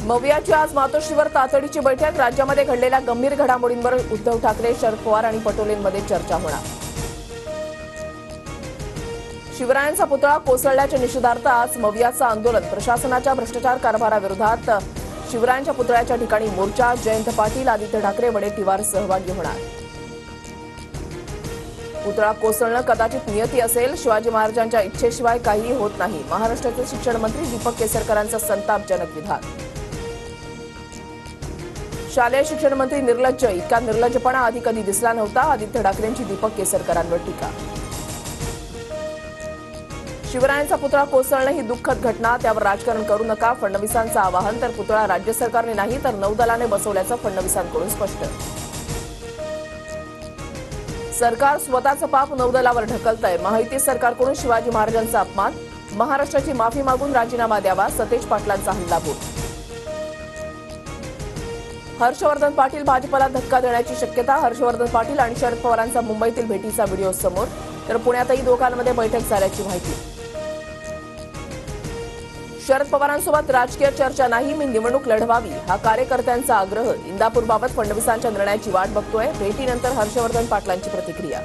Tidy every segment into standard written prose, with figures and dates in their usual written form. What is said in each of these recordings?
मवियाची आज मातोश्रीवर तातडीची बैठक। राज्यामध्ये घडलेल्या गंभीर घडामोडींवर उद्धव ठाकरे, शरद पवार आणि पटोलेंमध्ये चर्चा होणार। शिवरायांचा पुतळा कोसळल्याच्या निषेधार्थ आज मवियाचं आंदोलन। प्रशासनाच्या भ्रष्टाचार कारभाराविरोधात शिवरायांच्या पुतळ्याच्या ठिकाणी मोर्चा। जयंत पाटील, आदित्य ठाकरे, वडेट्टीवार सहभागी होणार। पुतळा कोसळणं कदाचित नियती असेल। शिवाजी महाराजांच्या इच्छेशिवाय काहीही होत नाही। महाराष्ट्राचे शिक्षण मंत्री दीपक केसरकरांचं संतापजनक विधान। शालेय शिक्षण मंत्री निर्लज्ज, इतका निर्लज्जपणा आधी कधी दिसला नव्हता। आदित्य ठाकरेंची दीपक केसरकरांवर टीका। शिवरायांचा पुतळा कोसळणं ही दुःखद घटना, त्यावर राजकारण करू नका, फडणवीसांचं आवाहन। तर पुतळा राज्य सरकारने नाही तर नौदलाने बसवल्याचं फडणवीसांकडून स्पष्ट। सरकार स्वतःचं पाप नौदलावर ढकलतंय। महायुती सरकारकडून शिवाजी महाराजांचा अपमान, महाराष्ट्राची माफी मागून राजीनामा द्यावा, सतेज पाटलांचा हल्लाबोल। हर्षवर्धन पाटील भाजपला धक्का देण्याची शक्यता। हर्षवर्धन पाटील आणि शरद पवारांचा मुंबईतील भेटीचा व्हिडिओ समोर, तर पुण्यातही दोघांमध्ये बैठक झाल्याची माहिती। शरद पवारांसोबत राजकीय चर्चा नाही, मी निवडणूक लढवावी हा कार्यकर्त्यांचा आग्रह। इंदापूरबाबत फडणवीसांच्या निर्णयाची वाट बघतोय। भेटीनंतर हर्षवर्धन पाटलांची प्रतिक्रिया।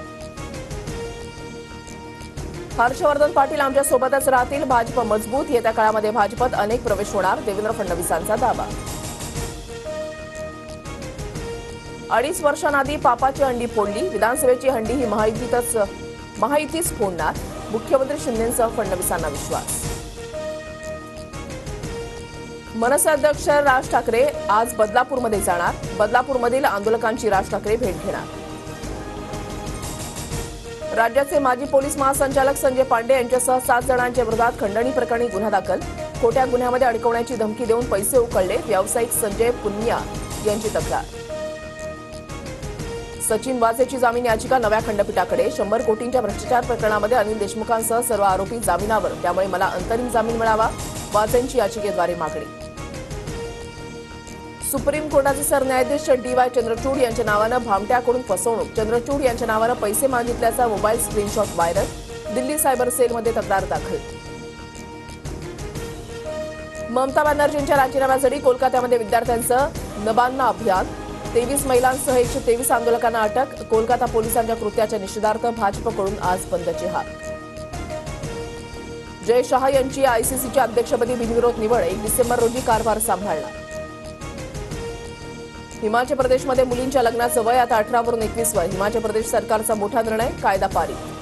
हर्षवर्धन पाटील आमच्या सोबतच राहतील, भाजप मजबूत, येत्या काळामध्ये भाजपत अनेक प्रवेश होणार, देवेंद्र फडणवीसांचा दावा। 2.5 वर्षांआधी पापाची हंडी फोडली, विधानसभेची हंडी ही महायुतीच फोडणार, मुख्यमंत्री शिंदेंसह फडणवीसांना विश्वास। मनसे अध्यक्ष राज ठाकरे आज बदलापूरमध्ये जाणार, बदलापूरमधील आंदोलकांची राज ठाकरे भेट घेणार। राज्याचे माजी पोलीस महासंचालक संजय पांडे यांच्यासह 7 जणांच्या विरोधात खंडणी प्रकरणी गुन्हा दाखल। खोट्या गुन्ह्यामध्ये अडकवण्याची धमकी देऊन पैसे उकळले, व्यावसायिक संजय पुनिया यांची तक्रार। सचिन वाझेची जामीन याचिका नव्या खंडपीठाकडे। 100 कोटींच्या भ्रष्टाचार प्रकरणामध्ये अनिल देशमुखांसह सर्व आरोपी जामिनावर, त्यामुळे मला अंतरिम जामीन मिळावा, वाझेंची याचिकेद्वारे मागणी। सुप्रीम कोर्टाचे सरन्यायाधीश DY चंद्रचूड यांच्या नावानं भामट्याकडून फसवणूक। चंद्रचूड यांच्या नावानं पैसे मागितल्याचा mobile screenshot viral, Delhi cyber सेलमध्ये तक्रार दाखल। ममता बॅनर्जींच्या राजीनाम्यासाठी कोलकात्यामध्ये विद्यार्थ्यांचं नबान्ना अभियान। 23 महिलांसह 123 आंदोलकांना अटक। कोलकाता पोलिसांच्या कृत्याच्या निषेधार्थ भाजपकडून आज बंदची हाक। जय शहा यांची ICCच्या अध्यक्षपदी बिनविरोध निवड, 1 डिसेंबर रोजी कारभार सांभाळणार। हिमाचल प्रदेशमध्ये मुलींच्या लग्नाचं वय आता 18 वरून 21 वर, हिमाचल प्रदेश सरकारचा मोठा निर्णय, कायदा पारित।